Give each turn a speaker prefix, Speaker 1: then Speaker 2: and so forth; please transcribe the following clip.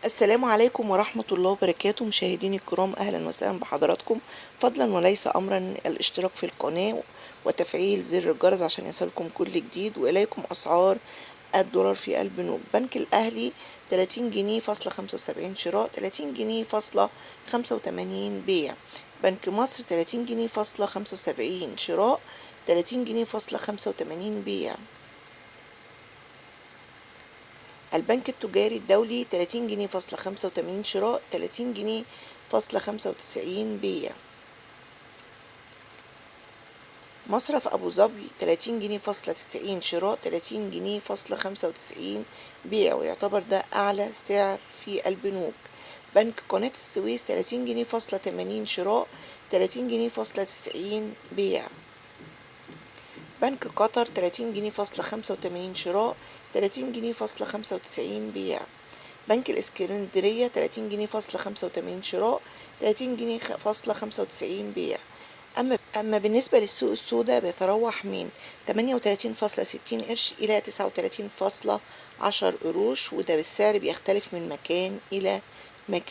Speaker 1: السلام عليكم ورحمة الله وبركاته. مشاهديني الكرام، أهلا وسهلا بحضراتكم. فضلا وليس أمرا الاشتراك في القناة وتفعيل زر الجرس عشان يصلكم كل جديد. وإليكم أسعار الدولار في البنوك. بنك الأهلي 30 جنيه فاصلة 75 شراء، 30 جنيه فاصلة 85 بيع. بنك مصر 30 جنيه فاصلة 75 شراء، 30 جنيه فاصلة 85 بيع. البنك التجاري الدولي 30 جنيه فاصلة 85 شراء، 30 جنيه فاصلة 95 بيع. مصرف أبو ظبي 30 جنيه فاصلة 90 شراء، 30 جنيه فاصلة 95 بيع، ويعتبر ده أعلى سعر في البنوك. بنك قناة السويس 30 جنيه فاصلة 80 شراء، 30 جنيه فاصلة 90 بيع. بنك قطر 30 جنيه فاصلة 85 شراء، 30 جنيه فاصلة 95 بيع. بنك الإسكندرية 30 جنيه فاصلة 85 شراء، 30 جنيه فاصلة 95 بيع. أما بالنسبة للسوق السوداء بيتراوح من 38.60 قرش إلى 39.10 قروش، وده بالسعر بيختلف من مكان إلى